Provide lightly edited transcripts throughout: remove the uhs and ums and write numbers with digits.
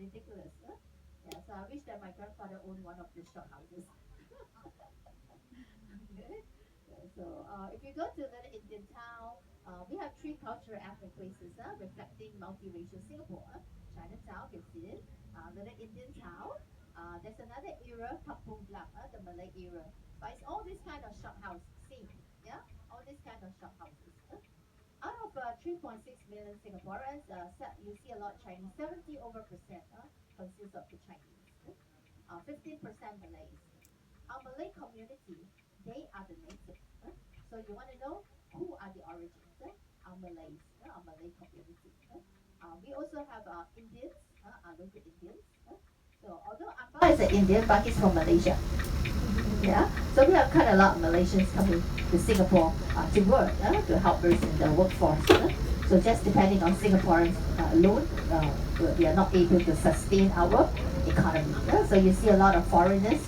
ridiculous. Yeah, so I wish that my grandfather owned one of these shop houses. Okay. So if you go to Little Indian Town, we have three cultural ethnic places reflecting multiracial Singapore. Chinatown, you see it. Little Indian Town. There's another era, Kampung Glam, the Malay era. But it's all this kind of shop house scene. Yeah, all these kind of shop houses. Out of 3.6 million Singaporeans, you see a lot of Chinese. 70 over percent consists of the Chinese. 15% Malays. Our Malay community, they are the natives. So you want to know who are the origins? Our Malays, our Malay community. We also have Indians, our local Indians. So although Amba is an Indian, but he's from Malaysia. Yeah, so we have quite a lot of Malaysians coming to Singapore to work, to help us in the workforce. So just depending on Singaporeans alone, we are not able to sustain our economy. So you see a lot of foreigners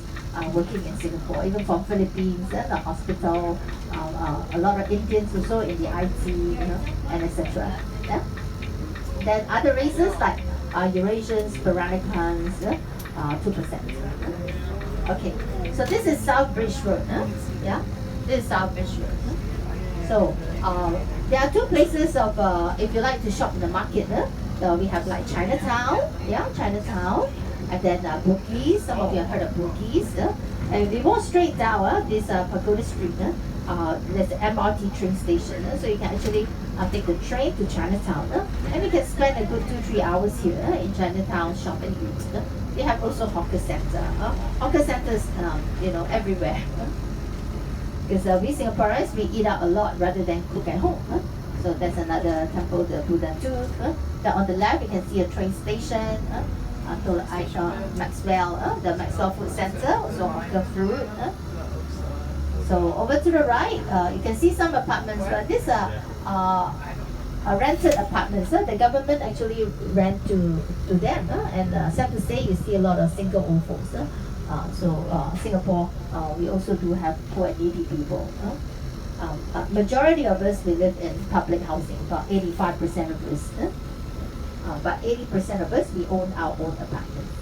working in Singapore, even from Philippines, the hospital, a lot of Indians also in the IT, and etc. Yeah. Then other races like Eurasians, Peranakan, 2%. Okay, so this is South Bridge Road. Yeah, this is South Bridge Road. So there are two places of if you like to shop in the market. We have like Chinatown, yeah, Chinatown, and then Bugis. Some of you have heard of Bugis. And if you go straight down this Pagoda Street, there's the MRT train station. So you can actually take the train to Chinatown, and you can spend a good 2-3 hours here in Chinatown, shop and eat. We have also hawker center. Hawker centers, everywhere. Because we Singaporeans, we eat out a lot rather than cook at home. So that's another temple, the Buddha Tooth. Then on the left, you can see a train station. Maxwell, the Maxwell Food Center, also hawker fruit. So over to the right, you can see some apartments. But these are rented apartments. The government actually rent to them, and sad to say, you see a lot of single old folks. Singapore, we also do have poor and needy people. Majority of us, we live in public housing, about 85% of us. But 80% of us, we own our own apartments.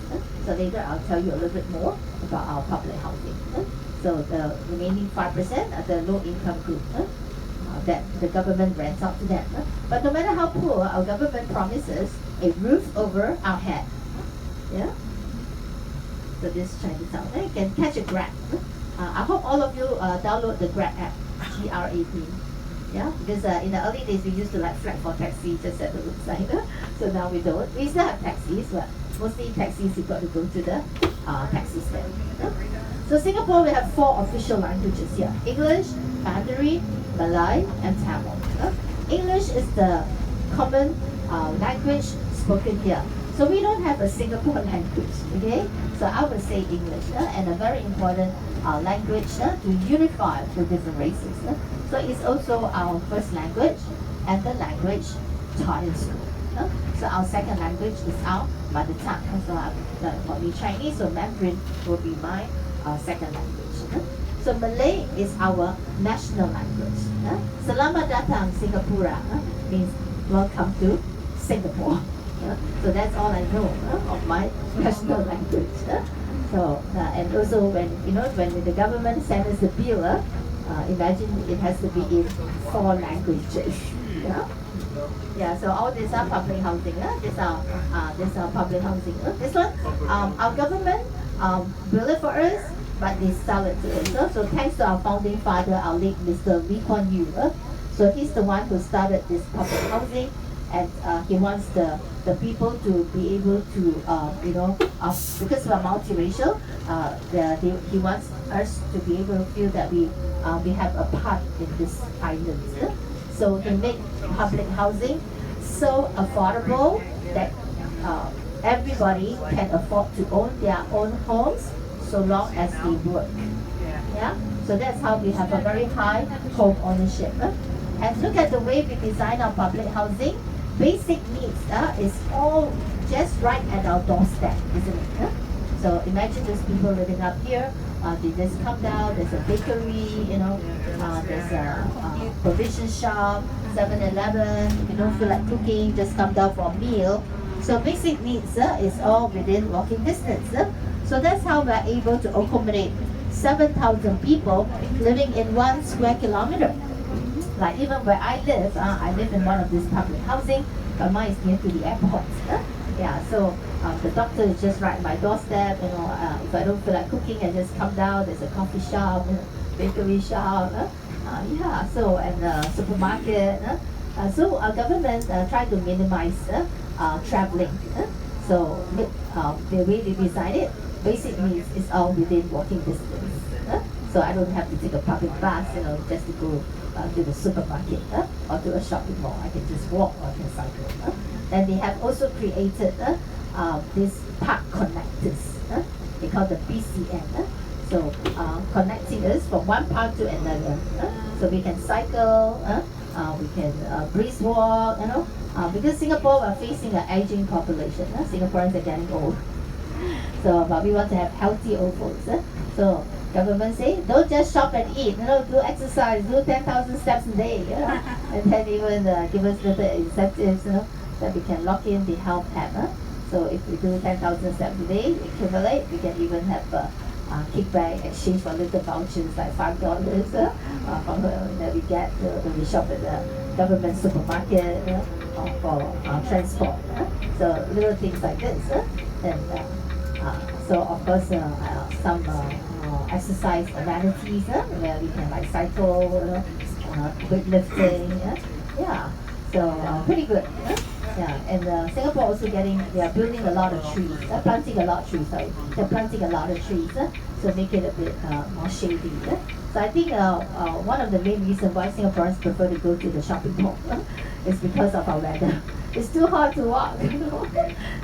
So later I'll tell you a little bit more about our public housing. So the remaining 5% are the low income group. That the government rents out to them. But no matter how poor, our government promises a roof over our head. Yeah? So this Chinatown. You can catch a Grab. I hope all of you download the Grab app, GRAB. Yeah? Because in the early days, we used to flag for taxi just at the roadside. So now we don't. We still have taxis, but mostly taxis, you've got to go to the taxi stand. So Singapore, we have 4 official languages here. English, Mandarin, Malay, and Tamil. English is the common language spoken here. So we don't have a Singapore language, okay? So I would say English, and a very important language to unify the different races. So it's also our first language and the language taught in school. So our second language is our mother tongue. So for me, Chinese or Mandarin will be my second language. So Malay is our national language. Selamat datang Singapura means welcome to Singapore. So that's all I know of my national language. So and also when the government sends us the bill, imagine it has to be in 4 languages. Yeah. So all these are public housing. These are public housing. This one, our government build it for us, but they sell it to us. So thanks to our founding father, our late Mr. Lee Kuan Yew. So he's the one who started this public housing, and he wants the people to be able to, because we're multiracial, he wants us to be able to feel that we have a part in this island. So he make public housing so affordable that everybody can afford to own their own homes so long as they work. Yeah. So that's how we have a very high home ownership. And look at the way we design our public housing. Basic needs is all just right at our doorstep, isn't it? So imagine those people living up here. They just come down. There's a bakery, there's a provision shop, 7-Eleven. If you don't feel like cooking, just come down for a meal. So basic needs is all within walking distance. So that's how we're able to accommodate 7,000 people living in 1 square kilometer. Like even where I live in one of these public housing, but mine is near to the airport. Yeah, so the doctor is just right at my doorstep. If I don't feel like cooking, I just come down. There's a coffee shop, bakery shop. Yeah, so and supermarket. So our government try to minimize traveling. So the way they design it, basic needs is all within walking distance. So I don't have to take a public bus, just to go to the supermarket or to a shopping mall. I can just walk or I can cycle. Then they have also created these park connectors. They call them BCN. So connecting us from one park to another. So we can cycle, we can brisk walk, because Singapore we're facing an aging population. Singaporeans are getting old. So but we want to have healthy old folks. So government say don't just shop and eat, do exercise, do 10,000 steps a day, and then even give us little incentives, that we can lock in the health app. So if we do 10,000 steps a day, accumulate, we can even have kickback exchange for little vouchers like $5 from that we get when we shop at the government supermarket for transport. So little things like this. And so of course some exercise amenities where we can like cycle, weightlifting. Yeah, so pretty good. Yeah, and Singapore also they are building a lot of trees, planting a lot of trees, sorry. They're planting a lot of trees, so make it a bit more shady. So I think one of the main reasons why Singaporeans prefer to go to the shopping mall is because of our weather. It's too hot to walk,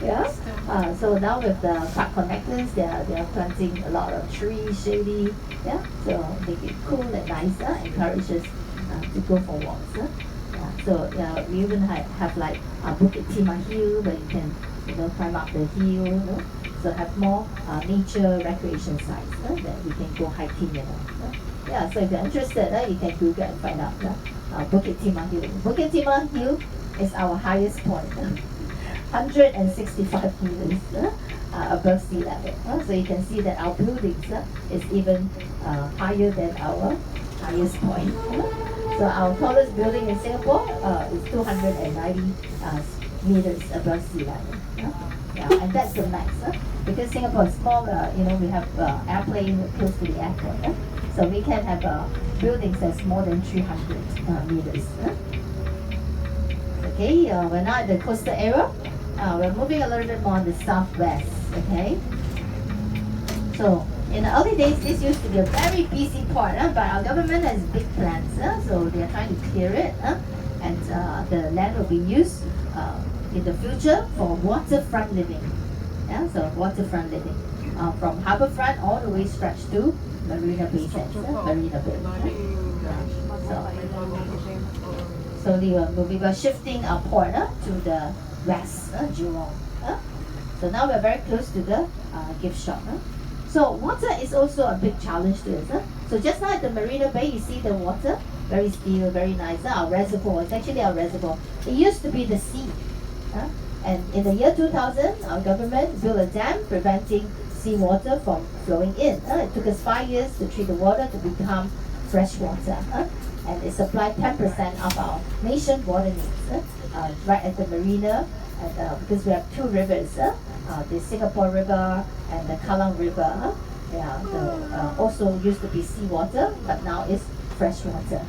yeah. So now with the park connectors, they are planting a lot of trees, shady, yeah. So make it cool and nice, encourages to go for walks. So we even have like Bukit Timah Hill where you can climb up the hill. So have more nature recreation sites that we can go hiking. Yeah. So if you're interested, you can Google and find out Bukit Timah Hill. Bukit Timah Hill is our highest point, 165 meters above sea level. So you can see that our buildings is even higher than our highest point. So our tallest building in Singapore is 290 meters above sea level. Yeah, and that's the max. Because Singapore is small, we have airplane close to the airport. So we can have buildings that's more than 300 meters. Okay, we're now at the coastal area. We're moving a little bit more on the southwest. Okay. So in the early days, this used to be a very busy port, but our government has big plans, so they are trying to clear it, and the land will be used in the future for waterfront living. Yeah, so waterfront living from harbourfront all the way stretched to Marina Bay Sands, Marina Bay. So we were shifting our port to the west, Jurong. So now we're very close to the gift shop. So water is also a big challenge to us. So just now at the Marina Bay, you see the water, very still, very nice. Our reservoir, it's actually our reservoir. It used to be the sea. And in the year 2000, our government built a dam preventing seawater from flowing in. It took us 5 years to treat the water to become fresh water. And it supplied 10% of our nation water needs right at the marina. And, because we have two rivers, the Singapore River and the Kallang River. Also used to be seawater, but now it's fresh water.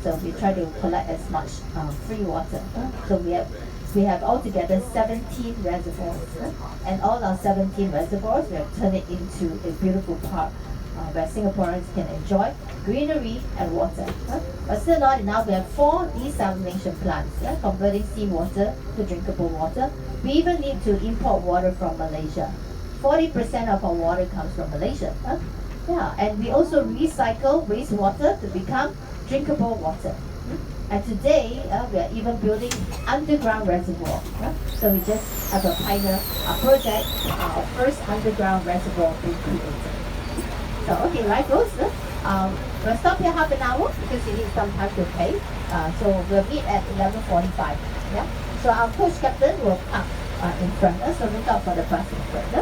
So we try to collect as much free water. So we have altogether 17 reservoirs, and all our 17 reservoirs we have turned it into a beautiful park where Singaporeans can enjoy greenery and water. But still not enough, we have 4 desalination plants converting seawater to drinkable water. We even need to import water from Malaysia. 40% of our water comes from Malaysia. And we also recycle wastewater to become drinkable water. And today, we are even building underground reservoir. So we just have a pioneer project, our first underground reservoir being created. So okay, right, folks. We'll stop here half an hour because you need some time to pay. So we'll meet at 11:45. Yeah. So our coach captain will park in front, so look out for the bus in front.